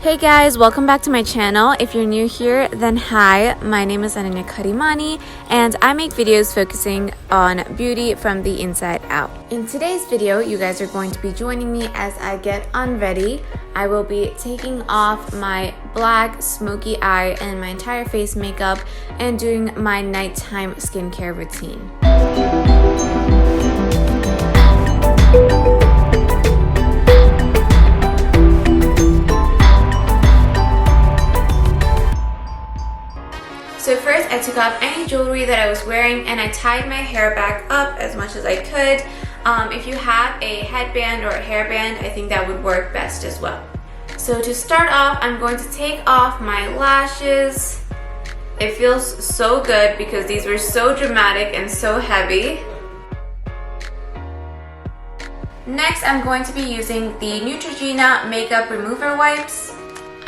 Hey guys, welcome back to my channel. If you're new here, then hi, my name is Madnayak and I make videos focusing on beauty from the inside out. In today's video, you guys are going to be joining me as I get unready. I will be taking off my black smoky eye and my entire face makeup and doing my nighttime skincare routine. So first I took off any jewelry that I was wearing and I tied my hair back up as much as I could. If you have a headband or a hairband, I think that would work best as well. So to start off, I'm going to take off my lashes. It feels so good because these were so dramatic and so heavy. Next, I'm going to be using the Neutrogena makeup remover wipes.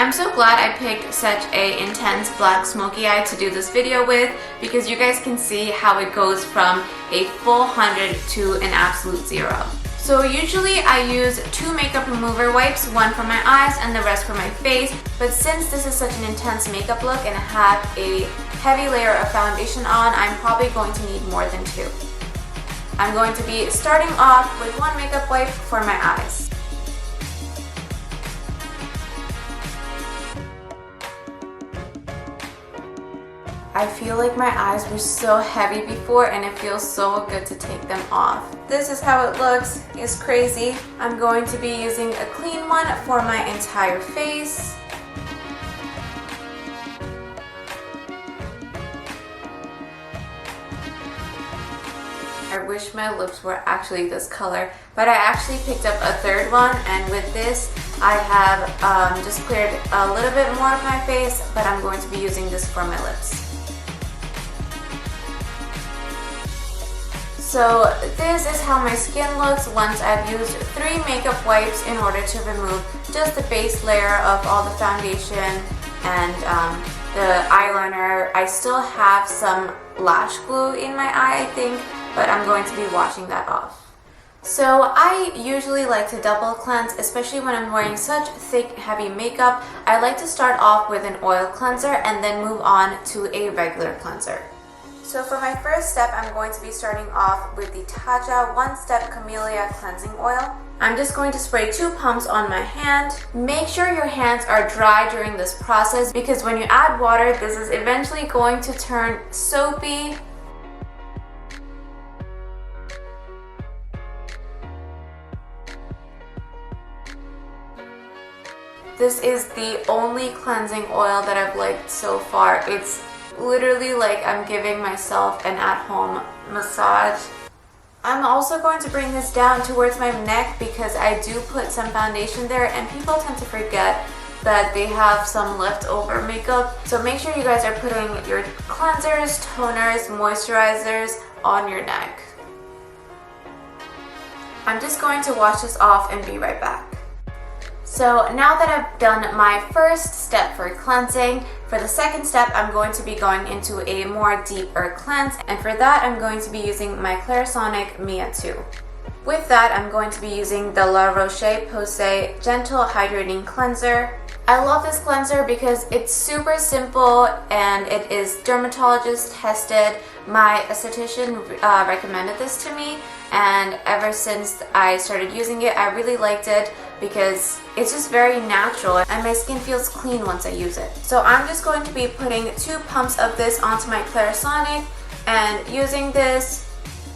I'm so glad I picked such a intense black smoky eye to do this video with because you guys can see how it goes from a full 100 to an absolute 0. So usually I use 2 makeup remover wipes, one for my eyes and the rest for my face, but since this is such an intense makeup look and I have a heavy layer of foundation on, I'm probably going to need more than 2. I'm going to be starting off with 1 makeup wipe for my eyes. I feel like my eyes were so heavy before and it feels so good to take them off. This is how it looks. It's crazy. I'm going to be using a clean one for my entire face. I wish my lips were actually this color, but I actually picked up a third one, and with this I have just cleared a little bit more of my face, but I'm going to be using this for my lips. So this is how my skin looks once I've used 3 makeup wipes in order to remove just the base layer of all the foundation and the eyeliner. I still have some lash glue in my eye, I think, but I'm going to be washing that off. So I usually like to double cleanse, especially when I'm wearing such thick, heavy makeup. I like to start off with an oil cleanser and then move on to a regular cleanser. So for my first step, I'm going to be starting off with the Tatcha One-Step Camellia Cleansing Oil. I'm just going to spray 2 pumps on my hand. Make sure your hands are dry during this process because when you add water, this is eventually going to turn soapy. This is the only cleansing oil that I've liked so far. It's literally like I'm giving myself an at-home massage. I'm also going to bring this down towards my neck because I do put some foundation there and people tend to forget that they have some leftover makeup. So make sure you guys are putting your cleansers, toners, moisturizers on your neck. I'm just going to wash this off and be right back. So now that I've done my first step for cleansing, for the second step I'm going to be going into a more deeper cleanse, and for that I'm going to be using my Clarisonic Mia 2. With that I'm going to be using the La Roche-Posay Gentle Hydrating Cleanser. I love this cleanser because it's super simple and it is dermatologist tested. My esthetician recommended this to me, and ever since I started using it I really liked it because it's just very natural and my skin feels clean once I use it. So I'm just going to be putting 2 pumps of this onto my Clarisonic and using this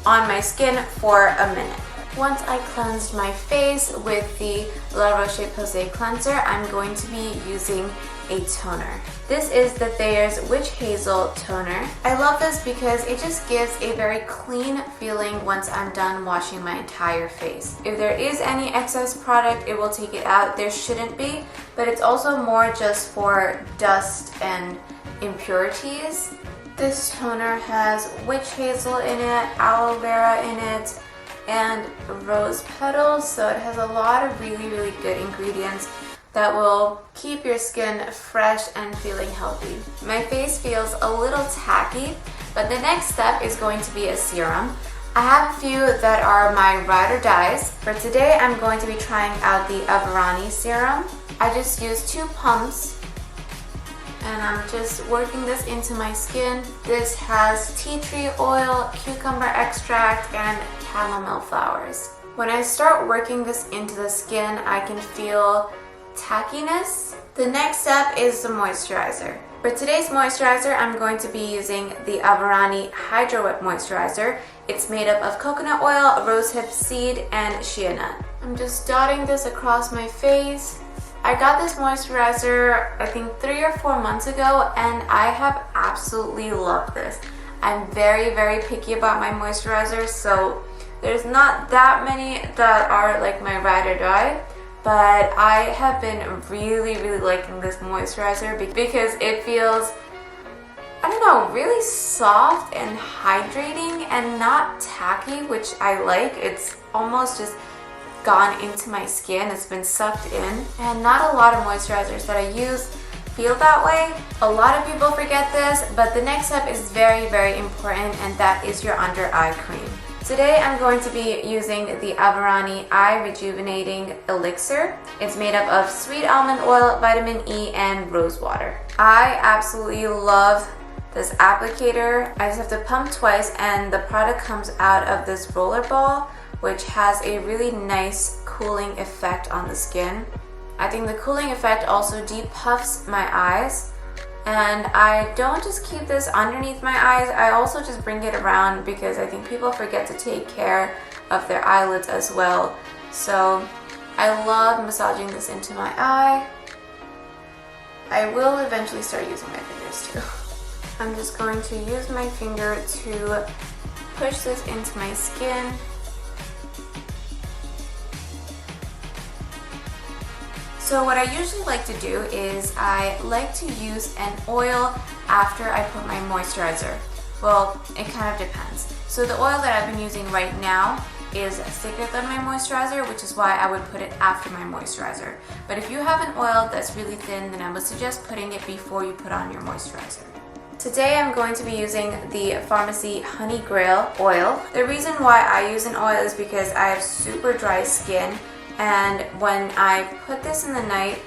on my skin for a minute. Once I cleansed my face with the La Roche-Posay cleanser, I'm going to be using a toner. This is the Thayer's Witch Hazel toner. I love this because it just gives a very clean feeling once I'm done washing my entire face. If there is any excess product, it will take it out. There shouldn't be, but it's also more just for dust and impurities. This toner has witch hazel in it, aloe vera in it, and rose petals, so it has a lot of really good ingredients that will keep your skin fresh and feeling healthy. My face feels a little tacky, but the next step is going to be a serum. I have a few that are my ride or dies. For today, I'm going to be trying out the Averani serum. I just used 2 pumps and I'm just working this into my skin. This has tea tree oil, cucumber extract, and chamomile flowers. When I start working this into the skin, I can feel tackiness. The next step is the moisturizer. For today's moisturizer, I'm going to be using the Averani Hydra-Whip moisturizer. It's made up of coconut oil, rosehip seed, and shea nut. I'm just dotting this across my face. I got this moisturizer, I think 3 or 4 months ago, and I have absolutely loved this. I'm very, very picky about my moisturizers, so there's not that many that are like my ride or die. But I have been really, really liking this moisturizer because it feels, I don't know, really soft and hydrating and not tacky, which I like. It's almost just gone into my skin. It's been sucked in. And not a lot of moisturizers that I use feel that way. A lot of people forget this, but the next step is very, very important, and that is your under eye cream. Today I'm going to be using the Averani Eye Rejuvenating Elixir. It's made up of sweet almond oil, vitamin E, and rose water. I absolutely love this applicator. I just have to pump twice and the product comes out of this roller ball, which has a really nice cooling effect on the skin. I think the cooling effect also depuffs my eyes. And I don't just keep this underneath my eyes, I also just bring it around because I think people forget to take care of their eyelids as well. So I love massaging this into my eye. I will eventually start using my fingers too. I'm just going to use my finger to push this into my skin. So what I usually like to do is I like to use an oil after I put my moisturizer. Well, it kind of depends. So the oil that I've been using right now is thicker than my moisturizer, which is why I would put it after my moisturizer. But if you have an oil that's really thin, then I would suggest putting it before you put on your moisturizer. Today I'm going to be using the Farmacy Honey Grail oil. The reason why I use an oil is because I have super dry skin. And when I put this in the night,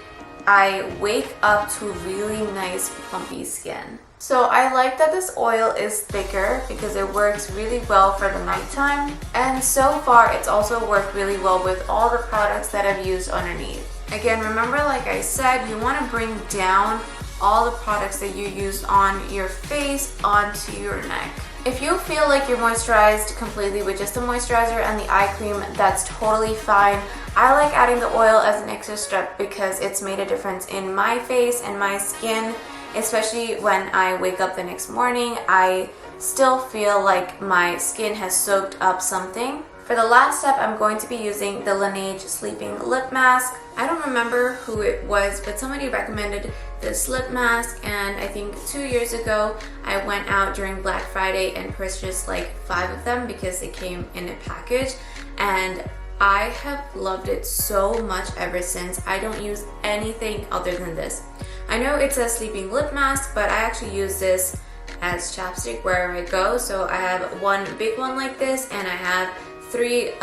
I wake up to really nice plumpy skin. So I like that this oil is thicker because it works really well for the nighttime. And so far it's also worked really well with all the products that I've used underneath. Again, remember, like I said, you want to bring down all the products that you use on your face onto your neck. If you feel like you're moisturized completely with just the moisturizer and the eye cream, that's totally fine. I like adding the oil as an extra step because it's made a difference in my face and my skin, especially when I wake up the next morning. I still feel like my skin has soaked up something. For the last step, I'm going to be using the Laneige Sleeping Lip Mask. I don't remember who it was, but somebody recommended this lip mask, and I think 2 years ago I went out during Black Friday and purchased like 5 of them because they came in a package, and I have loved it so much ever since. I don't use anything other than this. I know it's a sleeping lip mask, but I actually use this as chapstick wherever I go. So I have one big one like this, and I have 3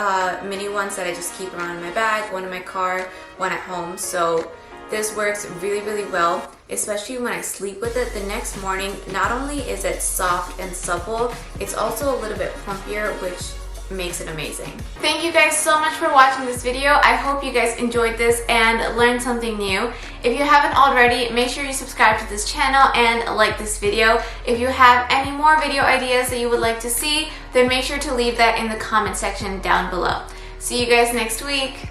mini ones that I just keep around in my bag, one in my car, one at home. So this works really, really well, especially when I sleep with it the next morning. Not only is it soft and supple, it's also a little bit plumpier, which makes it amazing. Thank you guys so much for watching this video. I hope you guys enjoyed this and learned something new. If you haven't already, make sure you subscribe to this channel and like this video. If you have any more video ideas that you would like to see, then make sure to leave that in the comment section down below. See you guys next week.